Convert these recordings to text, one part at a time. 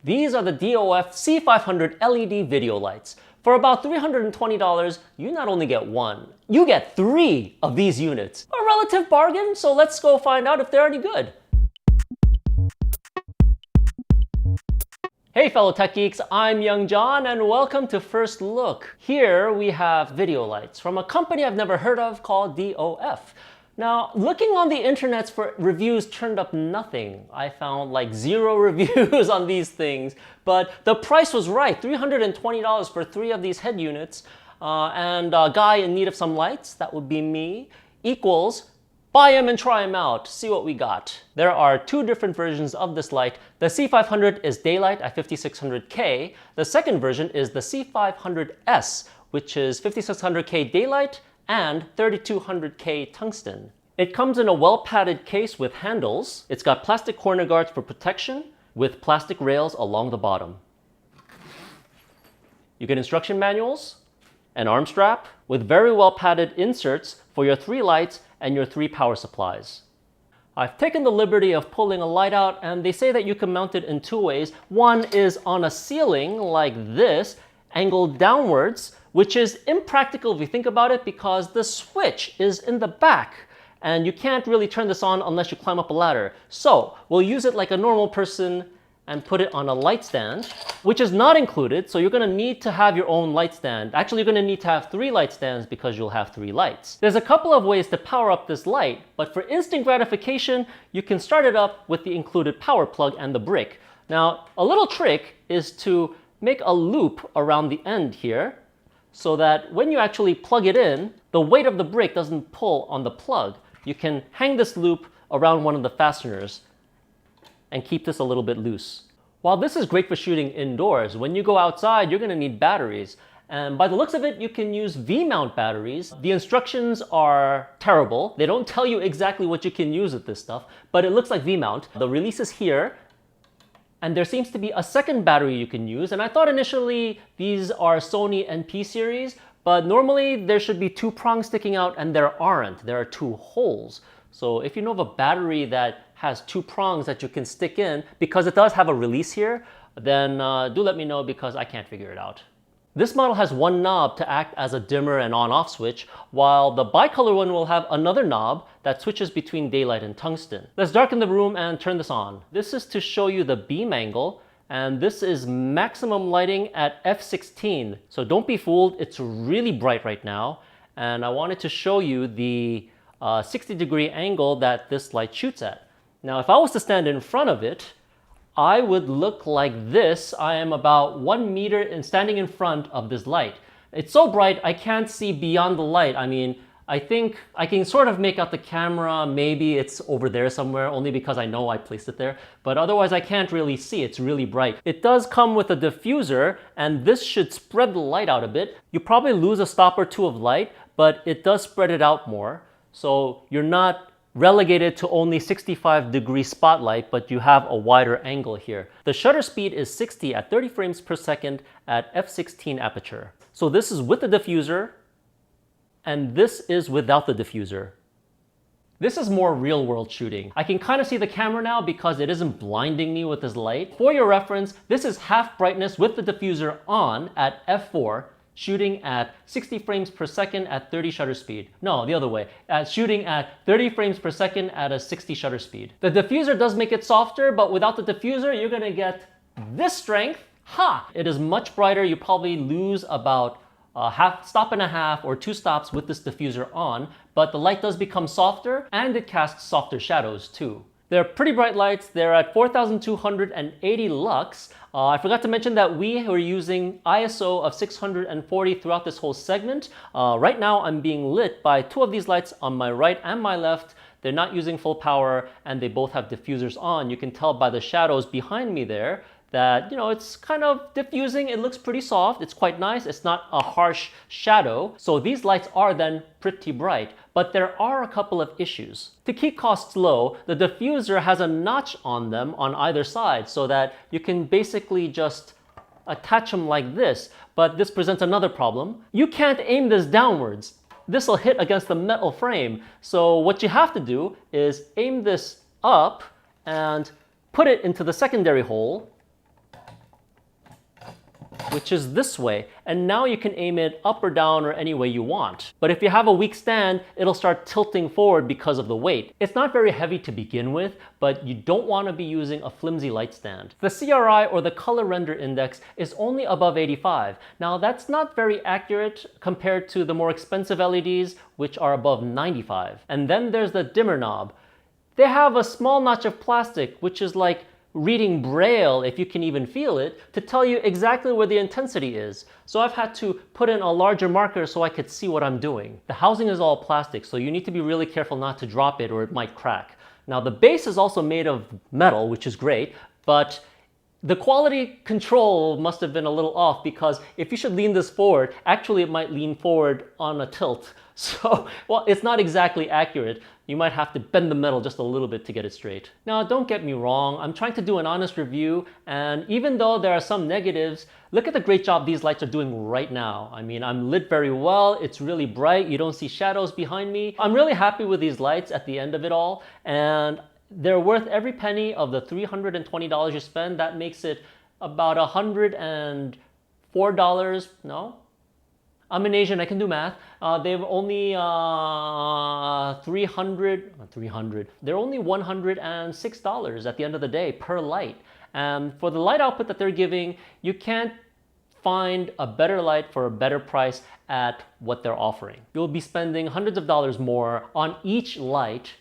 These are the DOF C500 LED video lights. For about $320, you not only get one, you get 3 of these units. A relative bargain, so let's go find out if they're any good. Hey fellow tech geeks, I'm Young John and welcome to First Look. Here we have video lights from a company I've never heard of called DOF. Now, looking on the internets for reviews turned up nothing. I found like 0 reviews on these things, but the price was right, $320 for 3 of these head units, and a guy in need of some lights, that would be me, equals buy them and try them out, see what we got. There are 2 different versions of this light. The C500 is daylight at 5600K. The second version is the C500S, which is 5600K daylight and 3200K tungsten. It comes in a well-padded case with handles. It's got plastic corner guards for protection with plastic rails along the bottom. You get instruction manuals, an arm strap with very well-padded inserts for your 3 lights and your 3 power supplies. I've taken the liberty of pulling a light out, and they say that you can mount it in 2 ways. One is on a ceiling like this, angled downwards, which is impractical if you think about it because the switch is in the back and you can't really turn this on unless you climb up a ladder. So we'll use it like a normal person and put it on a light stand, which is not included, so you're gonna need to have your own light stand. Actually, you're gonna need to have 3 light stands because you'll have 3 lights. There's a couple of ways to power up this light, but for instant gratification, you can start it up with the included power plug and the brick. Now, a little trick is to make a loop around the end here so that when you actually plug it in, the weight of the brick doesn't pull on the plug. You can hang this loop around one of the fasteners and keep this a little bit loose. While this is great for shooting indoors, when you go outside, you're gonna need batteries. And by the looks of it, you can use V-mount batteries. The instructions are terrible. They don't tell you exactly what you can use with this stuff, but it looks like V-mount. The release is here, and there seems to be a second battery you can use. And I thought initially these are Sony NP series, but normally there should be 2 prongs sticking out, and there aren't. There are 2 holes. So if you know of a battery that has 2 prongs that you can stick in, because it does have a release here, then do let me know because I can't figure it out. This model has 1 knob to act as a dimmer and on-off switch, while the bicolor one will have another knob that switches between daylight and tungsten. Let's darken the room and turn this on. This is to show you the beam angle, and this is maximum lighting at f16. So don't be fooled, it's really bright right now. And I wanted to show you the 60-degree angle that this light shoots at. Now, if I was to stand in front of it, I would look like this. I am about 1 meter and standing in front of this light. It's so bright, I can't see beyond the light. I mean, I think I can sort of make out the camera. Maybe it's over there somewhere, only because I know I placed it there. But otherwise, I can't really see. It's really bright. It does come with a diffuser, and this should spread the light out a bit. You probably lose a stop or 2 of light, but it does spread it out more. So you're not relegated to only 65-degree spotlight, but you have a wider angle here. The shutter speed is 60 at 30 frames per second at f16 aperture. So this is with the diffuser, and this is without the diffuser. This is more real-world shooting. I can kind of see the camera now because it isn't blinding me with this light. For your reference, this is half brightness with the diffuser on at f4, shooting at 60 frames per second at 30 shutter speed. No, the other way. Shooting at 30 frames per second at a 60 shutter speed. The diffuser does make it softer, but without the diffuser, you're gonna get this strength. Ha! It is much brighter. You probably lose about a stop and a half or 2 stops with this diffuser on, but the light does become softer and it casts softer shadows too. They're pretty bright lights. They're at 4,280 lux. I forgot to mention that we were using ISO of 640 throughout this whole segment. Right now I'm being lit by 2 of these lights on my right and my left. They're not using full power and they both have diffusers on. You can tell by the shadows behind me there that, you know, it's kind of diffusing. It looks pretty soft. It's quite nice. It's not a harsh shadow. So these lights are then pretty bright, but there are a couple of issues. To keep costs low, the diffuser has a notch on them on either side so that you can basically just attach them like this. But this presents another problem. You can't aim this downwards. This will hit against the metal frame. So what you have to do is aim this up and put it into the secondary hole which is this way, and now you can aim it up or down or any way you want. But if you have a weak stand, it'll start tilting forward because of the weight. It's not very heavy to begin with, but you don't want to be using a flimsy light stand. The CRI, or the color render index, is only above 85. Now that's not very accurate compared to the more expensive LEDs, which are above 95. And then there's the dimmer knob. They have a small notch of plastic, which is like reading Braille, if you can even feel it, to tell you exactly where the intensity is. So I've had to put in a larger marker so I could see what I'm doing. The housing is all plastic, so you need to be really careful not to drop it or it might crack. Now the base is also made of metal, which is great, but the quality control must have been a little off, because if you should lean this forward, actually it might lean forward on a tilt. So, well, it's not exactly accurate. You might have to bend the metal just a little bit to get it straight. Now, don't get me wrong, I'm trying to do an honest review, and even though there are some negatives, look at the great job these lights are doing right now. I mean, I'm lit very well, it's really bright, you don't see shadows behind me. I'm really happy with these lights at the end of it all, and they're worth every penny of the $320 you spend. That makes it about $104, no? I'm an Asian, I can do math. They've only they're only $106 at the end of the day per light. And for the light output that they're giving, you can't find a better light for a better price at what they're offering. You'll be spending hundreds of dollars more on each light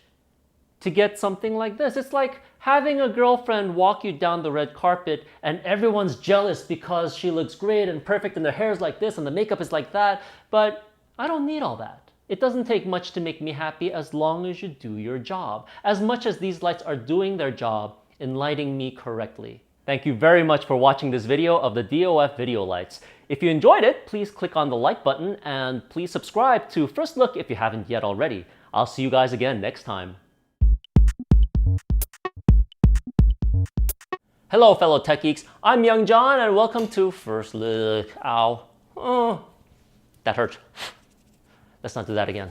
to get something like this. It's like having a girlfriend walk you down the red carpet and everyone's jealous because she looks great and perfect and their hair is like this and the makeup is like that, but I don't need all that. It doesn't take much to make me happy as long as you do your job, as much as these lights are doing their job in lighting me correctly. Thank you very much for watching this video of the DOF video lights. If you enjoyed it, please click on the like button and please subscribe to First Look if you haven't yet already. I'll see you guys again next time. Hello fellow tech geeks, I'm Young John and welcome to First Look. Ow. Oh, that hurt. Let's not do that again.